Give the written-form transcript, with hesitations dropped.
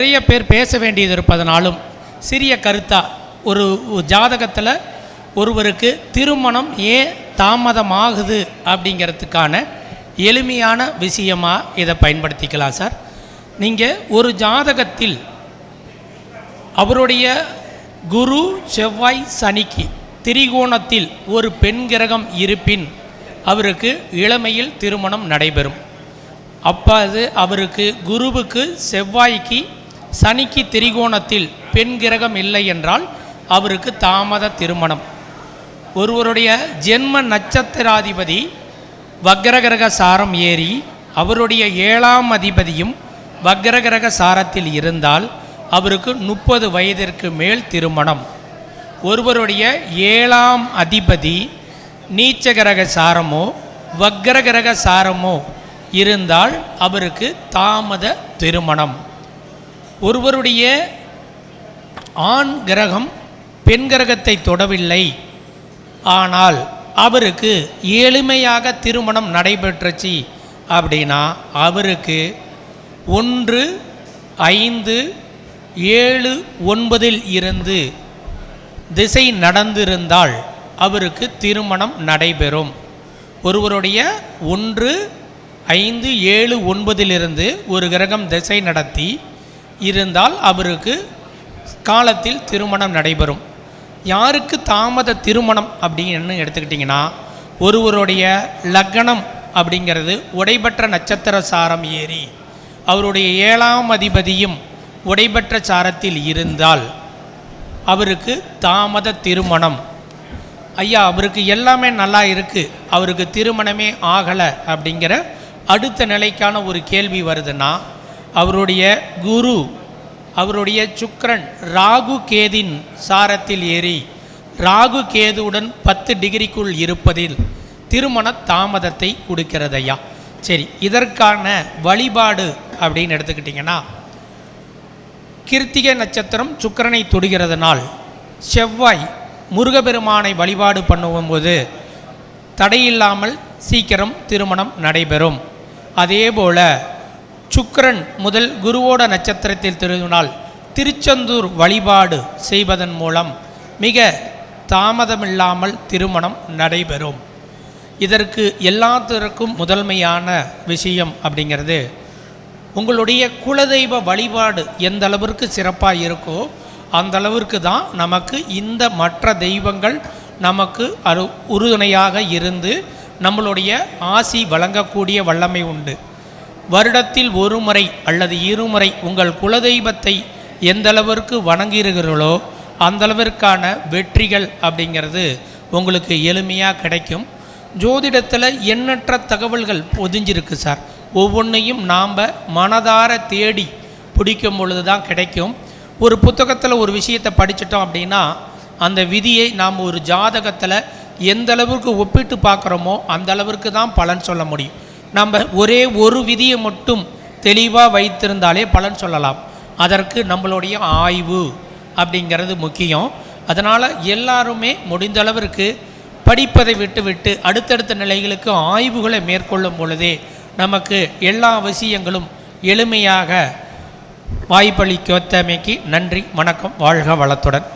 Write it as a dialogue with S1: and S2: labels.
S1: நிறைய பேர் பேச வேண்டியது இருப்பதனாலும் சிறிய கருத்தா ஒரு ஜாதகத்தில் ஒருவருக்கு திருமணம் ஏன் தாமதமாகுது அப்படிங்கிறதுக்கான எளிமையான விஷயமாக இதை பயன்படுத்திக்கலாம் சார். நீங்கள் ஒரு ஜாதகத்தில் அவருடைய குரு செவ்வாய் சனிக்கு திரிகோணத்தில் ஒரு பெண் கிரகம் இருப்பின் அவருக்கு இளமையில் திருமணம் நடைபெறும். அப்போது அவருக்கு குருவுக்கு செவ்வாய்க்கு சனிக்கு திரிகோணத்தில் பெண் கிரகம் இல்லை என்றால் அவருக்கு தாமத திருமணம். ஒருவருடைய ஜென்ம நட்சத்திராதிபதி வக்ரகிரக சாரம் ஏறி அவருடைய 7ஆம் அதிபதியும் வக்ரகிரக சாரத்தில் இருந்தால் அவருக்கு 30 வயதிற்கு மேல் திருமணம். ஒருவருடைய 7ஆம் அதிபதி நீச்சகிரக சாரமோ வக்ரகிரக சாரமோ இருந்தால் அவருக்கு தாமத திருமணம். ஒருவருடைய ஆண் கிரகம் பெண் கிரகத்தை தொடவில்லை, ஆனால் அவருக்கு எளிமையாக திருமணம் நடைபெற்றுச்சு அப்படின்னா அவருக்கு 1, 5, 7, 9 இருந்து திசை நடந்திருந்தால் அவருக்கு திருமணம் நடைபெறும். ஒருவருடைய 1, 5, 7, 9 ஒரு கிரகம் திசை நடத்தி இருந்தால் அவருக்கு காலத்தில் திருமணம் நடைபெறும். யாருக்கு தாமத திருமணம் அப்படின்னு எடுத்துக்கிட்டிங்கன்னா ஒருவருடைய லக்னம் அப்படிங்கிறது உடைபெற்ற நட்சத்திர சாரம் ஏறி அவருடைய 7ஆம் அதிபதியும் உடைபெற்ற சாரத்தில் இருந்தால் அவருக்கு தாமத திருமணம். ஐயா அவருக்கு எல்லாமே நல்லா இருக்குது, அவருக்கு திருமணமே ஆகலை அப்படிங்கிற அடுத்த நிலைக்கான ஒரு கேள்வி வருதுன்னா அவருடைய குரு அவருடைய சுக்கிரன் ராகு கேதின் சாரத்தில் ஏறி ராகு கேதுவுடன் 10 டிகிரிக்குள் இருப்பதில் திருமண தாமதத்தை கொடுக்கிறது ஐயா. சரி, இதற்கான வழிபாடு அப்படின்னு எடுத்துக்கிட்டிங்கன்னா கிருத்திகை நட்சத்திரம் சுக்கிரனை தொடுகிறதுனால் செவ்வாய் முருகப்பெருமானை வழிபாடு பண்ணும்போது தடையில்லாமல் சீக்கிரம் திருமணம் நடைபெறும். அதேபோல் சுக்கிரன் முதல் குருவோட நட்சத்திரத்தில் திருநாள் திருச்செந்தூர் வழிபாடு செய்வதன் மூலம் மிக தாமதமில்லாமல் திருமணம் நடைபெறும். இதற்கு எல்லாத்திற்கும் முதன்மையான விஷயம் அப்படிங்கிறது உங்களுடைய குலதெய்வ வழிபாடு எந்த அளவிற்கு சிறப்பாக இருக்கோ அந்த அளவிற்கு தான் நமக்கு இந்த மற்ற தெய்வங்கள் நமக்கு உறுதுணையாக இருந்து நம்மளுடைய ஆசி வழங்கக்கூடிய வல்லமை உண்டு. வருடத்தில் ஒரு முறை அல்லது இருமுறை உங்கள் குலதெய்வத்தை எந்த அளவிற்கு வணங்குகிறீர்களோ அந்த அளவிற்கான வெற்றிகள் அப்படிங்கிறது உங்களுக்கு எளிமையாக கிடைக்கும். ஜோதிடத்தில் எண்ணற்ற தகவல்கள் பொதிஞ்சிருக்கு சார். ஒவ்வொன்றையும் நாம் மனதார தேடி பிடிக்கும் பொழுது தான் கிடைக்கும். ஒரு புத்தகத்தில் ஒரு விஷயத்தை படிச்சிட்டோம் அப்படின்னா அந்த விதியை நாம் ஒரு ஜாதகத்தில் எந்த அளவுக்கு ஒப்பிட்டு பார்க்குறோமோ அந்த அளவிற்கு தான் பலன் சொல்ல முடியும். நம்ம ஒரே ஒரு விதியை மட்டும் தெளிவாக வைத்திருந்தாலே பலன் சொல்லலாம். அதற்கு நம்மளுடைய ஆய்வு அப்படிங்கிறது முக்கியம். அதனால் எல்லாருமே முடிந்த அளவிற்கு படிப்பதை விட்டு அடுத்தடுத்த நிலைகளுக்கு ஆய்வுகளை மேற்கொள்ளும் பொழுதே நமக்கு எல்லா விஷயங்களும் எளிமையாக வாய்ப்பளிக்கத்தமைக்கு நன்றி, வணக்கம், வாழ்க வளத்துடன்.